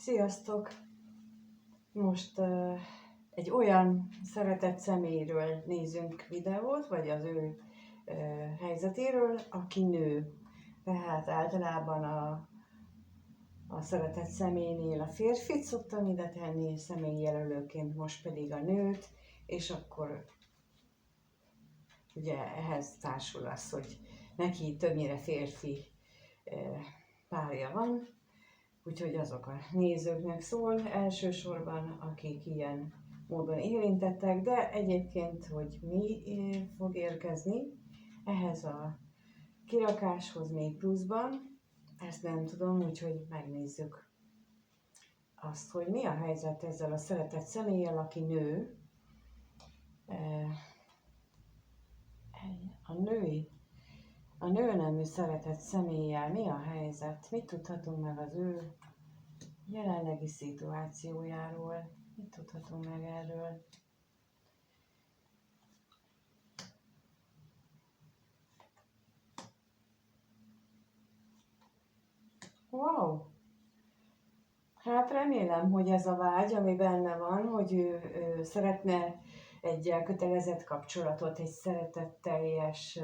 Sziasztok! Most egy olyan szeretett személyről nézünk videót, vagy az ő helyzetéről, aki nő. Tehát általában a szeretett személynél a férfit szoktam ide tenni személyjelölőként, most pedig a nőt, és akkor ugye ehhez társul az, hogy neki többnyire férfi párja van. Úgyhogy azok a nézőknek szól elsősorban, akik ilyen módon érintettek, de egyébként, hogy mi fog érkezni ehhez a kirakáshoz még pluszban, ezt nem tudom, úgyhogy megnézzük azt, hogy mi a helyzet ezzel a szeretett személlyel, aki nő. A nő nemű szeretett személlyel mi a helyzet? Mit tudhatunk meg az ő jelenlegi szituációjáról? Mit tudhatunk meg erről? Wow! Hát remélem, hogy ez a vágy, ami benne van, hogy ő szeretne egy elkötelezett kapcsolatot, egy szeretetteljes,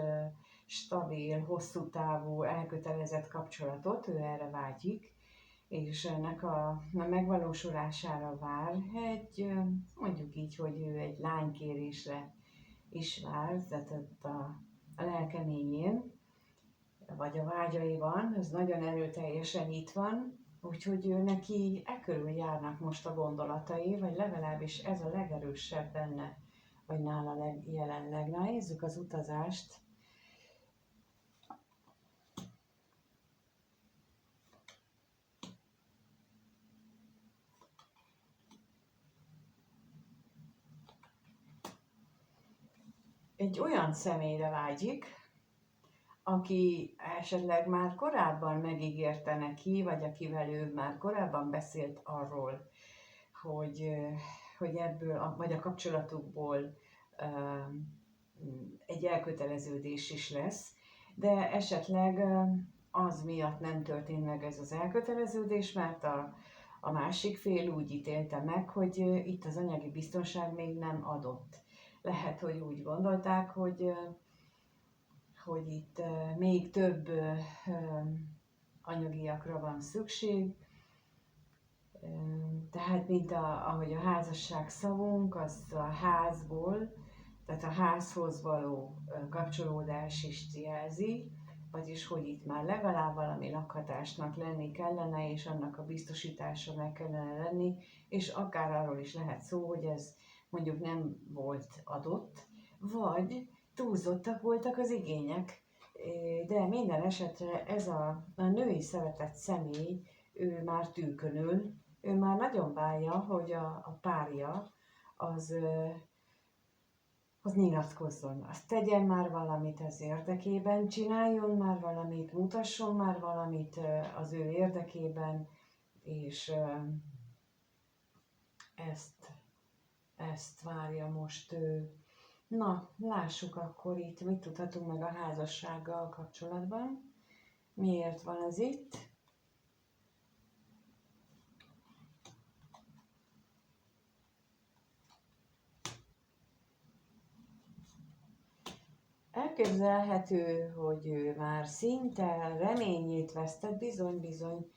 stabil, hosszú távú, elkötelezett kapcsolatot, ő erre vágyik, és ennek a megvalósulására vár mondjuk így, hogy ő egy lánykérésre is vár, tehát a lelkeményén, vagy a vágyaiban, ez nagyon erőteljesen itt van, úgyhogy ő neki körül járnak most a gondolatai, vagy legalábbis ez a legerősebb benne, vagy nála jelenleg. Na, nézzük az utazást. Egy olyan személyre vágyik, aki esetleg már korábban megígérte neki, vagy akivel ő már korábban beszélt arról, hogy ebből, vagy a kapcsolatukból egy elköteleződés is lesz, de esetleg az miatt nem történt meg ez az elköteleződés, mert a másik fél úgy ítélte meg, hogy itt az anyagi biztonság még nem adott. Lehet, hogy úgy gondolták, hogy itt még több anyagiakra van szükség. Tehát, mint ahogy a házasság szavunk, az a házból, tehát a házhoz való kapcsolódás is jelzi, vagyis, hogy itt már legalább valami lakhatásnak lenni kellene, és annak a biztosítása meg kellene lenni, és akár arról is lehet szó, hogy ez mondjuk nem volt adott, vagy túlzottak voltak az igények. De minden esetre ez a női szeretett személy, ő már tűkönül, ő már nagyon várja, hogy a párja az nyilatkozzon, az tegyen már valamit az érdekében, csináljon már valamit, mutasson már valamit az ő érdekében, és ezt várja most ő. Na, lássuk akkor itt, mit tudhatunk meg a házassággal kapcsolatban. Miért van ez itt? Elképzelhető, hogy ő már szinte reményét vesztett, bizony-bizony.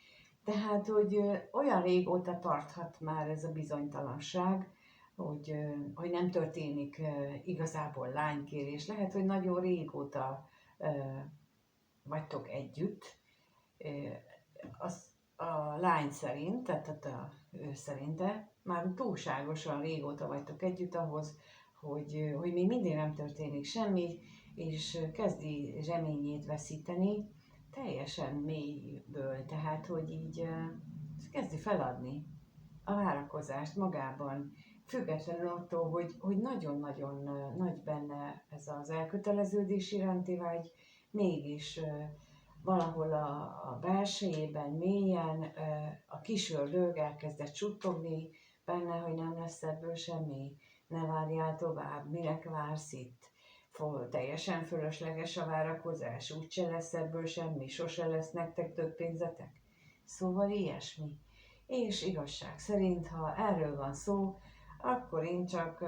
Tehát, hogy olyan régóta tarthat már ez a bizonytalanság, hogy nem történik igazából lánykérés. Lehet, hogy nagyon régóta vagytok együtt. A lány szerint, tehát ő szerinte már túlságosan régóta vagytok együtt ahhoz, hogy még mindig nem történik semmi, és kezdi reményét veszíteni, teljesen mélyből, tehát hogy így kezdi feladni a várakozást magában, függetlenül attól, hogy nagyon-nagyon nagy benne ez az elköteleződés iránti vágy, mégis valahol a belsejében mélyen a kis ördög elkezdett suttogni benne, hogy nem lesz ebből semmi, ne várjál tovább, minek vársz itt? Teljesen fölösleges a várakozás, úgyse lesz ebből semmi, sose lesz nektek több pénzetek. Szóval ilyesmi. És igazság szerint, ha erről van szó, akkor én csak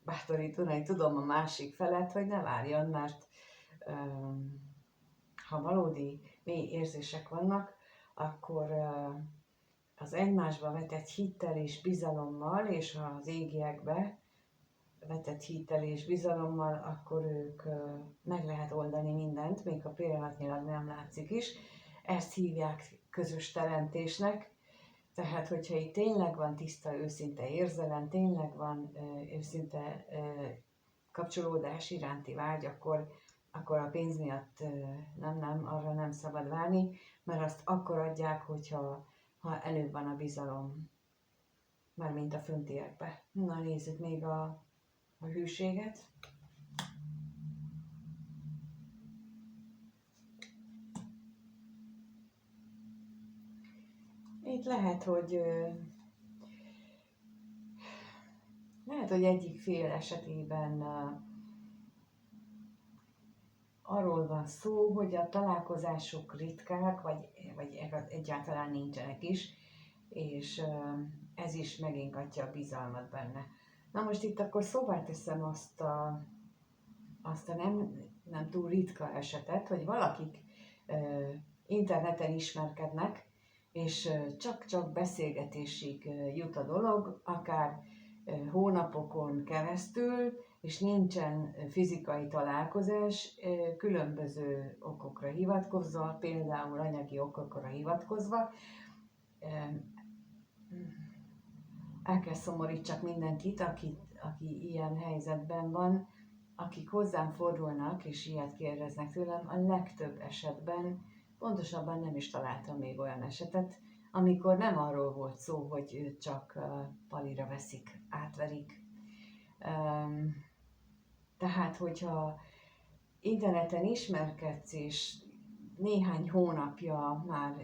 bátorítani tudom a másik felet, hogy ne várjon, mert ha valódi mély érzések vannak, akkor az egymásba vetett hittel és bizalommal, és az égiekbe vetett hittel és bizalommal, akkor ők meg lehet oldani mindent, még ha pillanatnyilag nem látszik is. Ezt hívják közös teremtésnek. Tehát, hogyha itt tényleg van tiszta, őszinte érzelem, tényleg van őszinte kapcsolódás iránti vágy, akkor a pénz miatt arra nem szabad várni, mert azt akkor adják, ha előbb van a bizalom, mármint a föntiekbe. Na, nézzük még a hűséget. Itt lehet, hogy egyik fél esetében arról van szó, hogy a találkozások ritkák, vagy egyáltalán nincsenek is, és ez is megingatja a bizalmat benne. Na most itt akkor szóvá teszem azt a nem túl ritka esetet, hogy valakik interneten ismerkednek, és csak-csak beszélgetésig jut a dolog, akár hónapokon keresztül, és nincsen fizikai találkozás, különböző okokra hivatkozva, például anyagi okokra hivatkozva. El kell szomorítsak mindenkit, aki ilyen helyzetben van, akik hozzám fordulnak és ilyet kérdeznek tőlem, a legtöbb esetben, pontosabban nem is találtam még olyan esetet, amikor nem arról volt szó, hogy őt csak palira veszik, átverik. Tehát, hogyha interneten ismerkedsz, és néhány hónapja már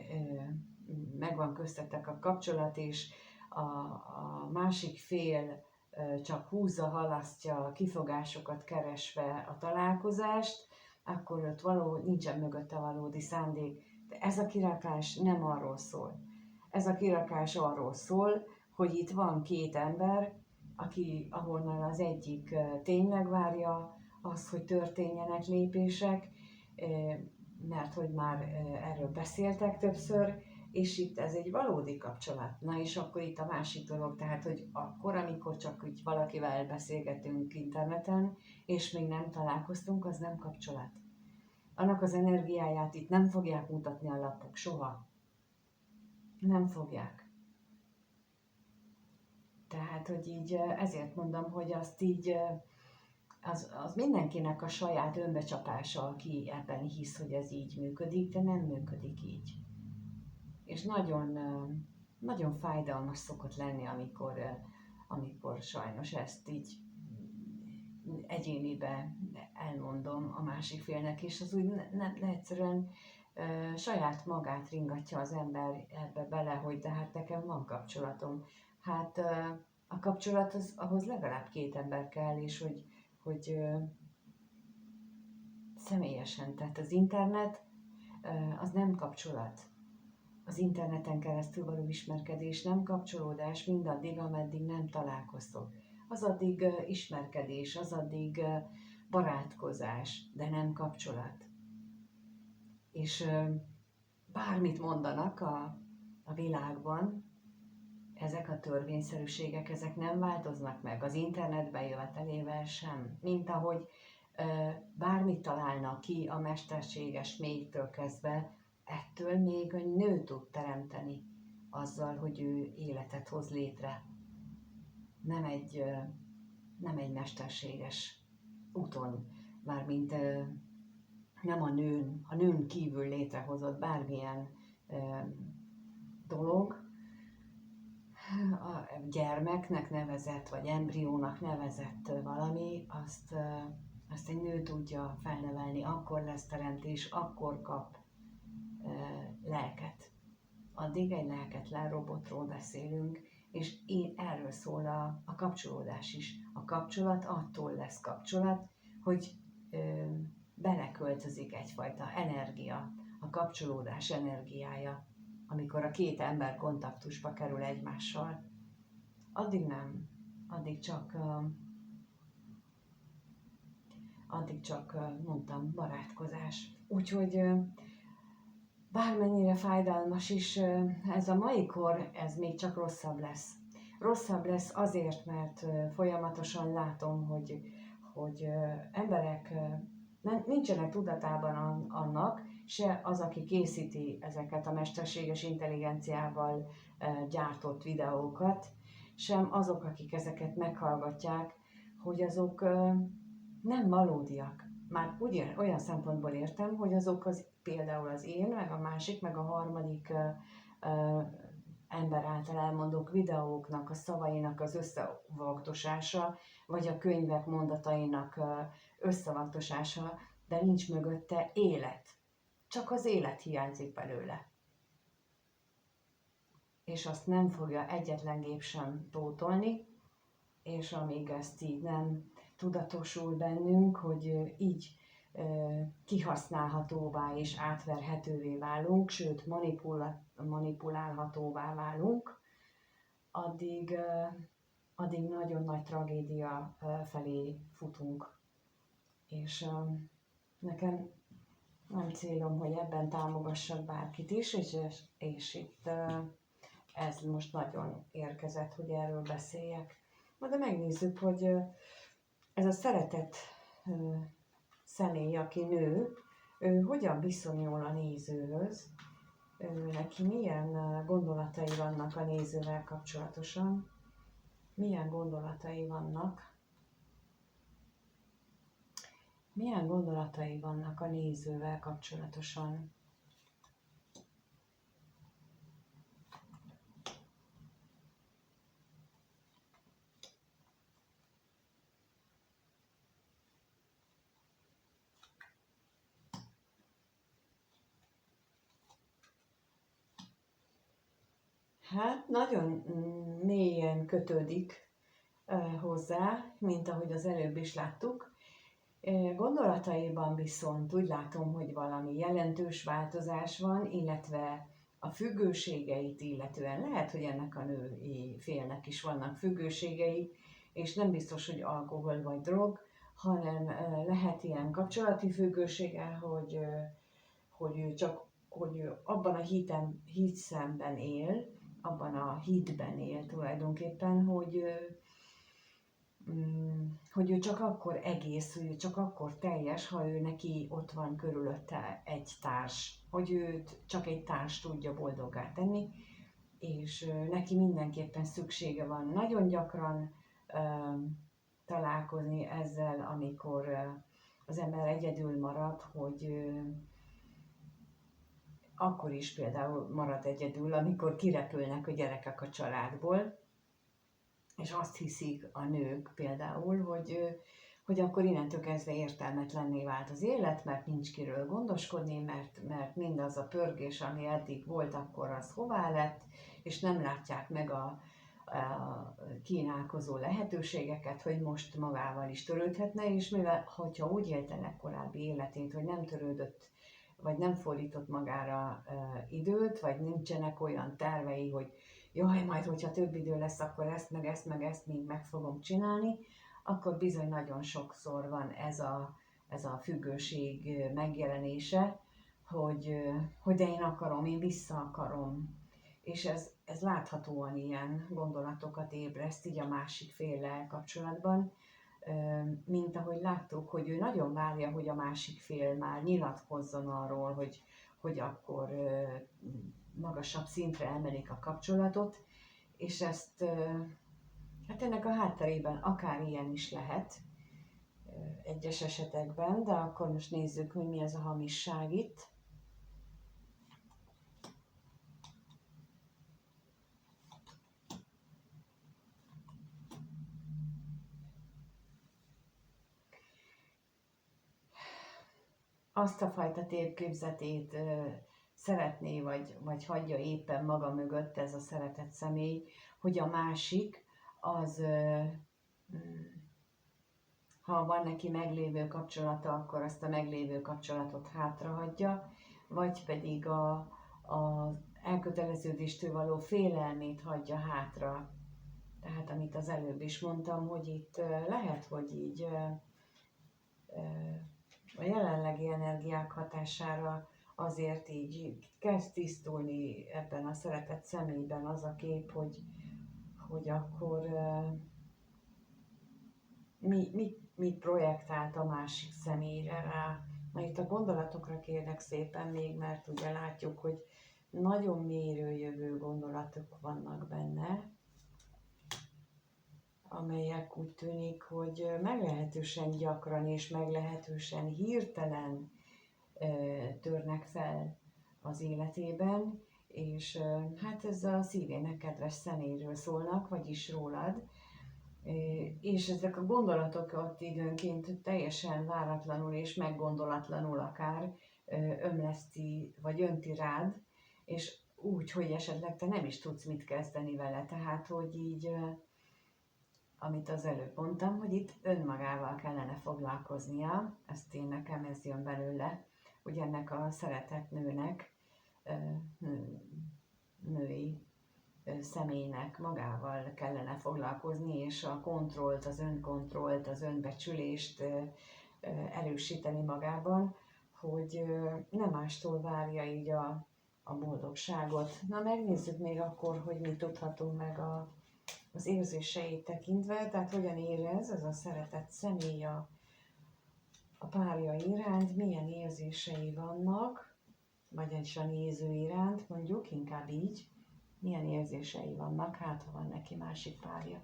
megvan köztetek a kapcsolat, és a másik fél csak húzza, halasztja, kifogásokat keresve a találkozást, akkor ott nincsen mögötte valódi szándék. De ez a kirakás nem arról szól. Ez a kirakás arról szól, hogy itt van két ember, ahonnan az egyik tényleg várja azt, hogy történjenek lépések, mert hogy már erről beszéltek többször, és itt ez egy valódi kapcsolat. Na és akkor itt a másik dolog, tehát, hogy akkor, amikor csak úgy valakivel beszélgetünk interneten, és még nem találkoztunk, az nem kapcsolat. Annak az energiáját itt nem fogják mutatni a lapok, soha. Nem fogják. Tehát, hogy így ezért mondom, hogy azt így, az mindenkinek a saját önbecsapása, aki ebben hisz, hogy ez így működik, de nem működik így. És nagyon, nagyon fájdalmas szokott lenni, amikor sajnos ezt így egyénibe elmondom a másik félnek, és az úgy egyszerűen saját magát ringatja az ember ebbe bele, hogy de hát nekem van kapcsolatom. Hát a kapcsolat ahhoz legalább két ember kell, és hogy személyesen, tehát az internet az nem kapcsolat. Az interneten keresztül való ismerkedés nem kapcsolódás mindaddig, ameddig nem találkoztok. Az addig ismerkedés, az addig barátkozás, de nem kapcsolat. És bármit mondanak a világban, ezek a törvényszerűségek, ezek nem változnak meg az internet bejövetelével sem. Mint ahogy bármit találnak ki a mesterséges mélytől kezdve, ettől még a nő tud teremteni azzal, hogy ő életet hoz létre. Nem egy mesterséges úton, mármint nem a nőn kívül létrehozott bármilyen dolog, a gyermeknek nevezett, vagy embriónak nevezett valami, azt egy nő tudja felnevelni, akkor lesz teremtés, akkor kap lelket. Addig egy lelketlen robotról beszélünk, és erről szól a kapcsolódás is. A kapcsolat attól lesz kapcsolat, hogy beleköltözik egyfajta energia, a kapcsolódás energiája amikor a két ember kontaktusba kerül egymással. Addig nem, addig csak mondtam, barátkozás. Úgyhogy bármennyire fájdalmas is, ez a mai kor, ez még csak rosszabb lesz. Rosszabb lesz azért, mert folyamatosan látom, hogy emberek nincsenek tudatában annak, se az, aki készíti ezeket a mesterséges intelligenciával gyártott videókat, sem azok, akik ezeket meghallgatják, hogy azok nem valódiak. Már olyan szempontból értem, hogy azok például az én, meg a másik, meg a harmadik ember által elmondott videóknak, a szavainak az összevagdosása, vagy a könyvek mondatainak összevagdosása, de nincs mögötte élet. Csak az élet hiányzik belőle. És azt nem fogja egyetlen gép sem pótolni, és amíg ezt így nem tudatosul bennünk, hogy így kihasználhatóvá és átverhetővé válunk, sőt manipulálhatóvá válunk, addig nagyon nagy tragédia felé futunk. És nekem nem célom, hogy ebben támogassak bárkit is, és itt ez most nagyon érkezett, hogy erről beszéljek. De megnézzük, hogy ez a szeretett személy, aki nő, ő hogyan viszonyul a nézőhöz, neki milyen gondolatai vannak a nézővel kapcsolatosan, milyen gondolatai vannak a nézővel kapcsolatosan. Hát nagyon mélyen kötődik hozzá, mint ahogy az előbb is láttuk. Gondolataiban viszont úgy látom, hogy valami jelentős változás van, illetve a függőségeit illetően lehet, hogy ennek a női félnek is vannak függőségei, és nem biztos, hogy alkohol vagy drog, hanem lehet ilyen kapcsolati függősége, hogy ő abban a hitszemben él, abban a hitben él tulajdonképpen, hogy ő csak akkor egész, hogy ő csak akkor teljes, ha ő neki ott van körülötte egy társ, hogy őt csak egy társ tudja boldoggá tenni, és neki mindenképpen szüksége van nagyon gyakran találkozni ezzel, amikor az ember egyedül marad, hogy akkor is például marad egyedül, amikor kirepülnek a gyerekek a családból, és azt hiszik a nők például, hogy akkor innentől kezdve értelmetlenné vált az élet, mert nincs kiről gondoskodni, mert mindaz a pörgés, ami eddig volt, akkor az hová lett, és nem látják meg a kínálkozó lehetőségeket, hogy most magával is törődhetne, és mivel, hogyha úgy élte le korábbi életét, hogy nem törődött, vagy nem fordított magára időt, vagy nincsenek olyan tervei, hogy jaj, majd hogyha több idő lesz, akkor ezt még meg fogom csinálni, akkor bizony nagyon sokszor van ez a függőség megjelenése, hogy de én akarom, én vissza akarom. És ez láthatóan ilyen gondolatokat ébreszt így a másik féllel kapcsolatban, mint ahogy láttuk, hogy ő nagyon várja, hogy a másik fél már nyilatkozzon arról, hogy akkor magasabb szintre emelik a kapcsolatot, és hát ennek a hátterében akár ilyen is lehet egyes esetekben, de akkor most nézzük, hogy mi ez a hamisság itt. Azt a fajta tévképzetét szeretné, vagy hagyja éppen maga mögött ez a szeretett személy, hogy a másik az, ha van neki meglévő kapcsolata, akkor azt a meglévő kapcsolatot hátrahagyja, vagy pedig elköteleződéstől való félelmét hagyja hátra. Tehát amit az előbb is mondtam, hogy itt lehet, hogy így a jelenlegi energiák hatására azért így kezd tisztulni ebben a szeretett személyben az a kép, hogy akkor mit projektált a másik személyre rá. Na itt a gondolatokra kérlek szépen még, mert ugye látjuk, hogy nagyon mélyről jövő gondolatok vannak benne, amelyek úgy tűnik, hogy meglehetősen gyakran és meglehetősen hirtelen törnek fel az életében, és hát ez a szívének kedves személyről szólnak, vagyis rólad, és ezek a gondolatok ott időnként teljesen váratlanul és meggondolatlanul akár ömleszti vagy önti rád, és úgy, hogy esetleg te nem is tudsz mit kezdeni vele, tehát hogy így amit az előbb mondtam, hogy itt önmagával kellene foglalkoznia, nekem ez jön belőle, hogy ennek a szeretett nőnek, női személynek magával kellene foglalkozni, és a kontrollt, az önkontrollt, az önbecsülést erősíteni magában, hogy nem mástól várja így a boldogságot. Na megnézzük még akkor, hogy mit tudhatunk meg az érzéseit tekintve, tehát hogyan érez ez a szeretett személy a párja iránt, milyen érzései vannak, vagyis a néző iránt, mondjuk, inkább így, milyen érzései vannak, hát ha van neki másik párja.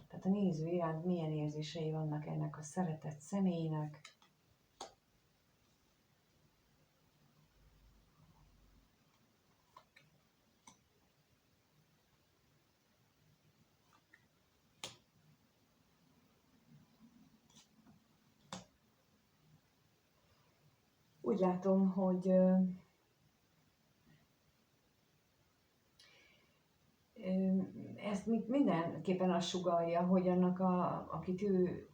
Tehát a néző iránt milyen érzései vannak ennek a szeretett személynek. Úgy látom, hogy ezt mindenképpen azt sugallja, hogy annak, akit ő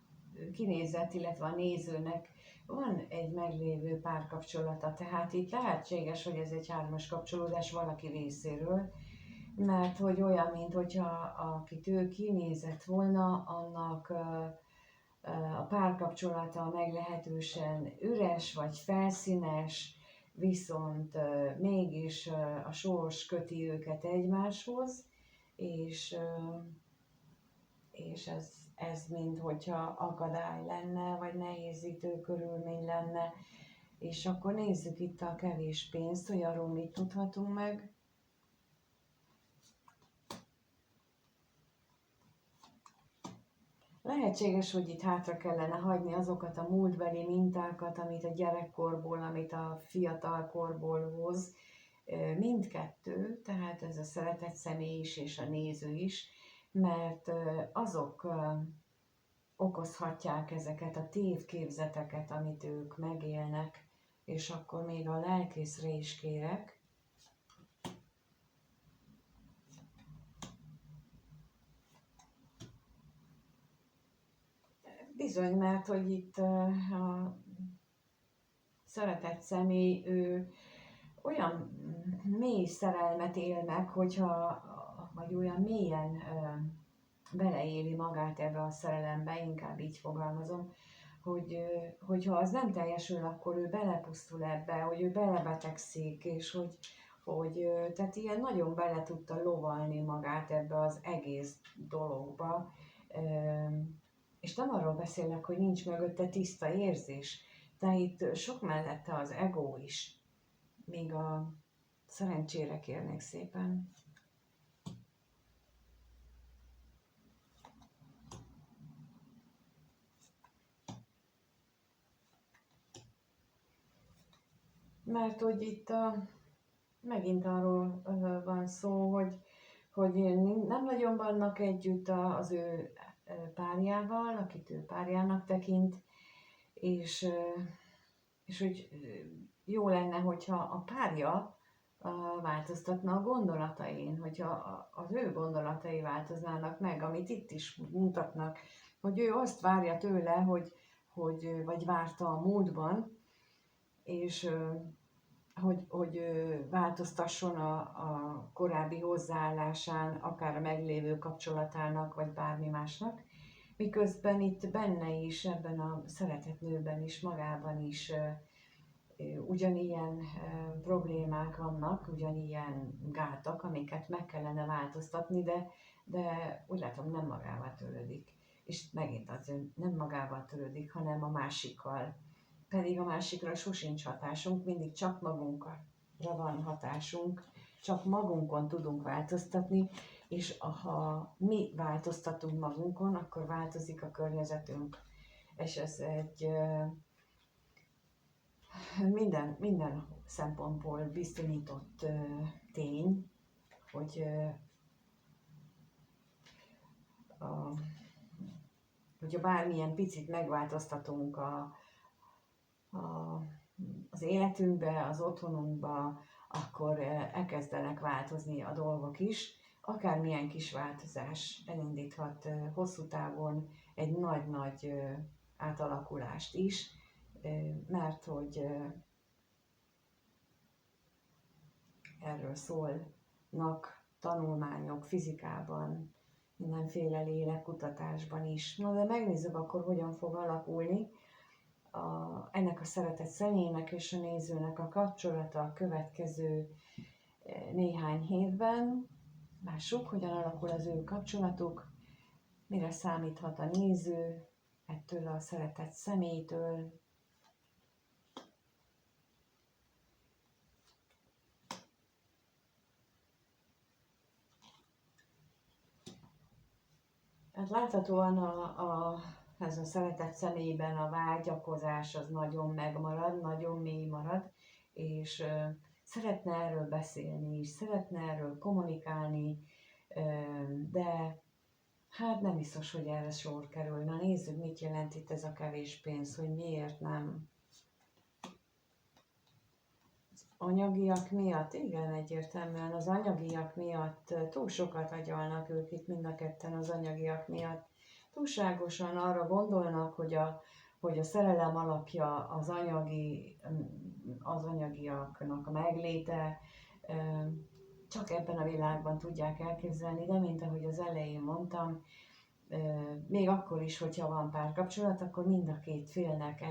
kinézett, illetve a nézőnek van egy meglévő párkapcsolata. Tehát itt lehetséges, hogy ez egy hármas kapcsolódás valaki részéről, mert hogy olyan, mint hogyha akit ő kinézett volna, annak a párkapcsolata meglehetősen üres vagy felszínes, viszont mégis a sors köti őket egymáshoz, és ez mint hogyha akadály lenne, vagy nehézítő körülmény lenne. És akkor nézzük itt a kevés pénzt, hogy arról mit tudhatunk meg. Lehetséges, hogy itt hátra kellene hagyni azokat a múltbeli mintákat, amit a gyerekkorból, amit a fiatalkorból hoz. Mindkettő, tehát ez a szeretett személy is és a néző is, mert azok okozhatják ezeket a tévképzeteket, amit ők megélnek, és akkor még a lelkészre is kérek. Bizony, mert hogy itt a szeretett személy, ő olyan mély szerelmet él meg, vagy olyan mélyen beleéli magát ebbe a szerelembe, inkább így fogalmazom, hogyha az nem teljesül, akkor ő belepusztul ebbe, hogy ő belebetegszik, és tehát ilyen nagyon bele tudta lovalni magát ebbe az egész dologba. És nem arról beszélek, hogy nincs mögötte tiszta érzés, de itt sok mellette az ego is. Még a szerencsére kérnék szépen. Mert hogy itt megint arról van szó, hogy nem nagyon vannak együtt az ő párjával, akit ő párjának tekint, és hogy jó lenne, hogyha a párja változtatna a gondolatain, hogyha az ő gondolatai változnának meg, amit itt is mutatnak, hogy ő azt várja tőle, vagy várta a múltban, és hogy változtasson a korábbi hozzáállásán, akár a meglévő kapcsolatának, vagy bármi másnak. Miközben itt benne is, ebben a szeretetnőben is, magában is ugyanilyen problémák vannak, ugyanilyen gátak, amiket meg kellene változtatni, de úgy látom nem magával törődik. És megint az nem magával törődik, hanem a másikkal. Pedig a másikra sosincs hatásunk, mindig csak magunkra van hatásunk, csak magunkon tudunk változtatni, és ha mi változtatunk magunkon, akkor változik a környezetünk. És ez egy minden szempontból bizonyított tény, hogy hogyha bármilyen picit megváltoztatunk az életünkbe, az otthonunkba, akkor elkezdenek változni a dolgok is. Akármilyen kis változás elindíthat hosszú távon egy nagy-nagy átalakulást is, mert hogy erről szólnak tanulmányok fizikában, mindenféle lélekkutatásban is. Na de megnézzük akkor, hogyan fog alakulni ennek a szeretett személynek és a nézőnek a kapcsolata a következő néhány hétben. Lássuk, hogyan alakul az ő kapcsolatuk, mire számíthat a néző ettől a szeretett személytől. Hát láthatóan ez a szeretett személyben a vágyakozás az nagyon megmarad, nagyon mély marad, és szeretne erről beszélni is, szeretne erről kommunikálni, de hát nem biztos, hogy erre sor kerül. Na nézzük, mit jelent itt ez a kevés pénz, hogy miért nem. Az anyagiak miatt, igen, egyértelműen az anyagiak miatt túl sokat agyalnak ők itt mind a ketten az anyagiak miatt. Túlságosan arra gondolnak, hogy a szerelem alapja az anyagiaknak a megléte, csak ebben a világban tudják elképzelni, de mint ahogy az elején mondtam, még akkor is, hogyha van párkapcsolat, akkor mind a két félnek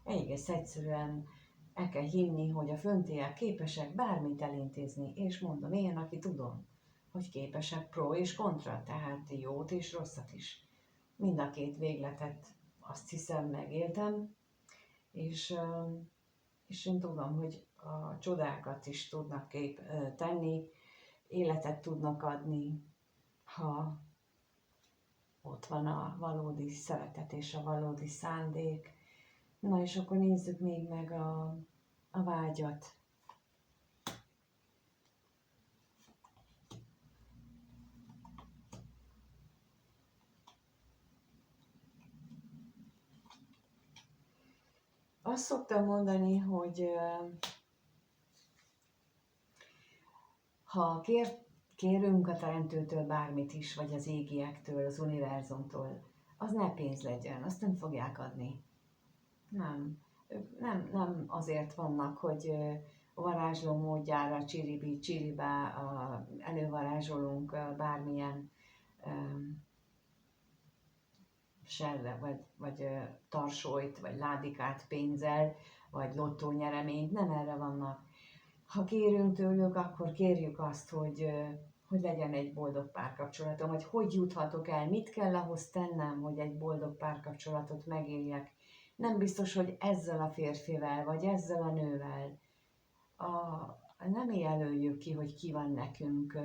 egész egyszerűen el kell hinni, hogy a föntiek képesek bármit elintézni, és mondom, én, aki tudom, hogy képesek pro és kontra, tehát jót és rosszat is. Mind a két végletet azt hiszem megéltem, és én tudom, hogy a csodákat is tudnak tenni, életet tudnak adni, ha ott van a valódi szeretet és a valódi szándék. Na és akkor nézzük még meg a vágyat. Azt szoktam mondani, hogy ha kérünk a Teremtőtől bármit is, vagy az égiektől, az univerzumtól, az ne pénz legyen, azt nem fogják adni. Nem azért vannak, hogy varázsló módjára csiribá elővarázsolunk bármilyen serre, vagy tarsolyt, vagy ládikát pénzzel, vagy lottónyereményt, nem erre vannak. Ha kérünk tőlük, akkor kérjük azt, hogy legyen egy boldog párkapcsolatom, vagy hogy juthatok el, mit kell ahhoz tennem, hogy egy boldog párkapcsolatot megéljek. Nem biztos, hogy ezzel a férfivel, vagy ezzel a nővel. Nem jelöljük ki, hogy ki van nekünk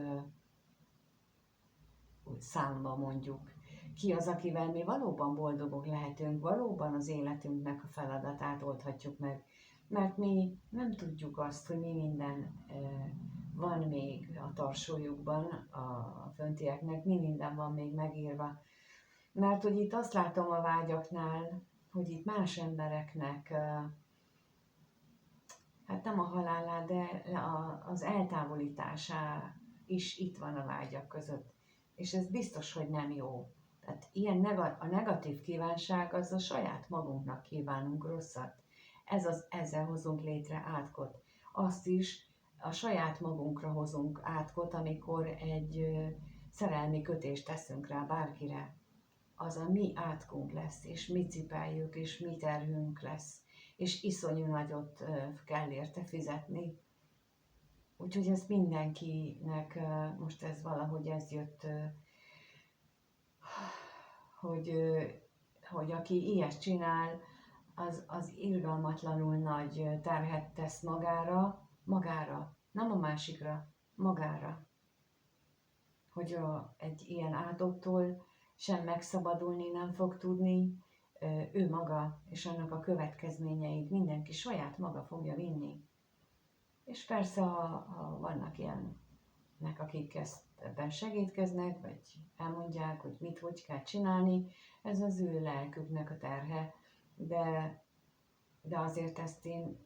számba mondjuk. Ki az, akivel mi valóban boldogok lehetünk, valóban az életünknek a feladatát oldhatjuk meg. Mert mi nem tudjuk azt, hogy mi minden van még a tarsójukban, a föntieknek, mi minden van még megírva. Mert hogy itt azt látom a vágyaknál, hogy itt más embereknek, hát nem a halálá, de az eltávolításá is itt van a vágyak között. És ez biztos, hogy nem jó. Tehát a negatív kívánság az a saját magunknak kívánunk rosszat. Ezzel hozunk létre átkot. azt is a saját magunkra hozunk átkot, amikor egy szerelmi kötést teszünk rá bárkire. Az a mi átkunk lesz, és mi cipeljük, és mi terhünk lesz, és iszonyú nagyot kell érte fizetni. Úgyhogy ez mindenkinek, most ez valahogy ez jött, hogy aki ilyet csinál, az irgalmatlanul nagy terhet tesz magára, nem a másikra, magára. Hogy egy ilyen áldottól sem megszabadulni nem fog tudni, ő maga és annak a következményeit mindenki saját maga fogja vinni. És persze, ha vannak ilyenek, akik ebben segítkeznek, vagy elmondják, hogy mit, hogy kell csinálni, ez az ő lelküknek a terhe, de azért ezt én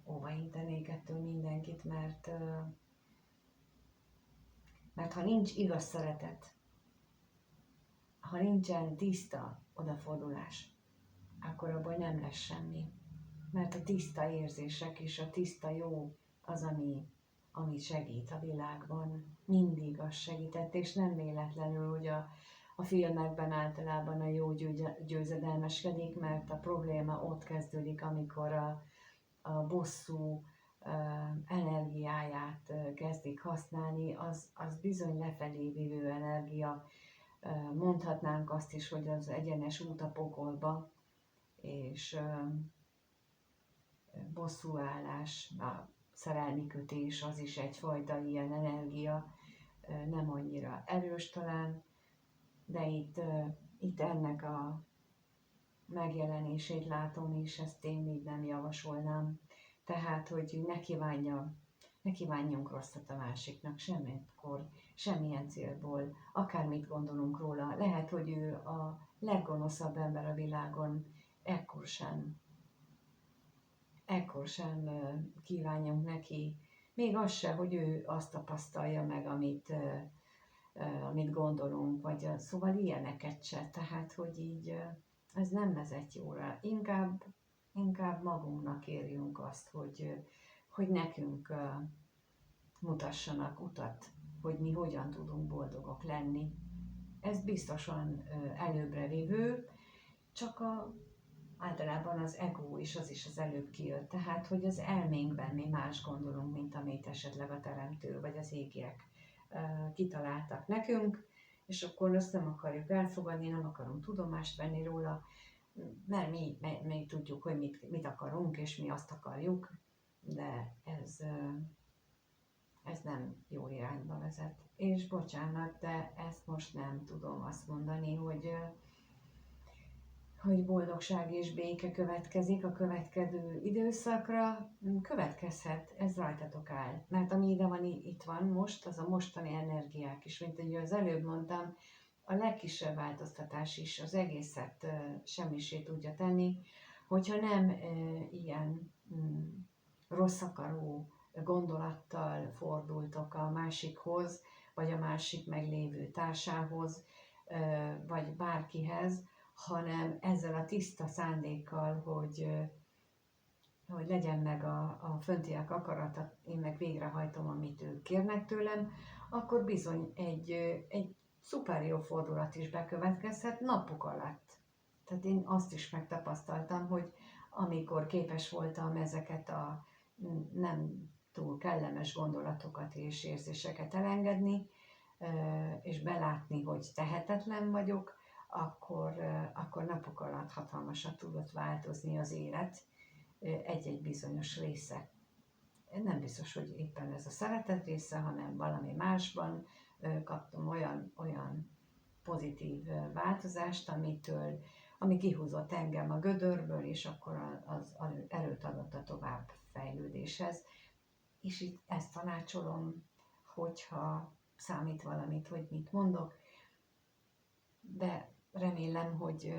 óvaintenék ettől mindenkit, mert ha nincs igaz szeretet, ha nincsen tiszta odafordulás, akkor abból nem lesz semmi. Mert a tiszta érzések és a tiszta jó az, ami segít a világban. Mindig az segített, és nem véletlenül, hogy a filmekben általában a jó győzedelmeskedik, mert a probléma ott kezdődik, amikor a bosszú energiáját kezdik használni, az bizony lefelé vívő energia. Mondhatnánk azt is, hogy az egyenes út a pokolba, és bosszúállás, a szerelmi kötés, az is egyfajta ilyen energia, nem annyira erős talán, de itt ennek a megjelenését látom, és ezt én így nem javasolnám. Tehát, hogy ne kívánjunk rosszat a másiknak semmikor, semmilyen célból, akármit gondolunk róla. Lehet, hogy ő a leggonoszabb ember a világon, ekkor sem kívánjunk neki, még az se, hogy ő azt tapasztalja meg, amit gondolunk, szóval ilyeneket se. Tehát, hogy így ez nem vezet jóra. Inkább magunknak érjünk azt, hogy nekünk mutassanak utat, hogy mi hogyan tudunk boldogok lenni. Ez biztosan előbbre vívő, csak általában az ego is, az is az előbb kijött. Tehát, hogy az elménkben mi más gondolunk, mint amit esetleg a teremtő vagy az égiek kitaláltak nekünk, és akkor azt nem akarjuk elfogadni, nem akarunk tudomást venni róla, mert mi tudjuk, hogy mit akarunk, és mi azt akarjuk, de ez nem jó irányba vezet. És bocsánat, de ezt most nem tudom azt mondani, hogy boldogság és béke következik a következő időszakra, következhet, ez rajtatok áll. Mert ami itt van most, az a mostani energiák is, mint ahogy az előbb mondtam, a legkisebb változtatás is az egészet semmisé tudja tenni, hogyha nem ilyen rossz akaró gondolattal fordultok a másikhoz, vagy a másik meglévő társához, vagy bárkihez, hanem ezzel a tiszta szándékkal, hogy legyen meg a föntiek akarata, én meg végrehajtom, amit ők kérnek tőlem, akkor bizony egy szuper jó fordulat is bekövetkezhet napok alatt. Tehát én azt is megtapasztaltam, hogy amikor képes voltam ezeket a nem túl kellemes gondolatokat és érzéseket elengedni, és belátni, hogy tehetetlen vagyok, akkor napok alatt hatalmasat tudott változni az élet egy-egy bizonyos része. Nem biztos, hogy éppen ez a szeretet része, hanem valami másban kaptam olyan pozitív változást, ami kihúzott engem a gödörből, és akkor az erőt adott a továbbfejlődéshez. És itt ezt tanácsolom, hogyha számít valamit, hogy mit mondok, de remélem, hogy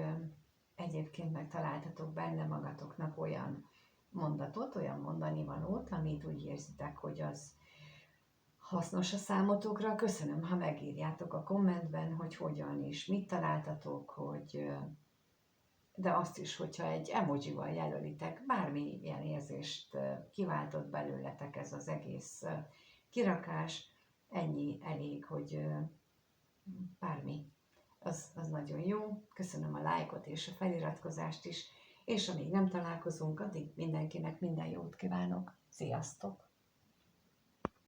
egyébként megtaláltatok benne magatoknak olyan mondatot, olyan mondanivalót, amit úgy érzitek, hogy az hasznos a számotokra. Köszönöm, ha megírjátok a kommentben, hogy hogyan és mit találtatok, hogy de azt is, hogyha egy emojival jelölitek, bármilyen érzést kiváltott belőletek ez az egész kirakás, ennyi elég, hogy bármi, az nagyon jó. Köszönöm a lájkot és a feliratkozást is, és amíg nem találkozunk, addig mindenkinek minden jót kívánok. Sziasztok!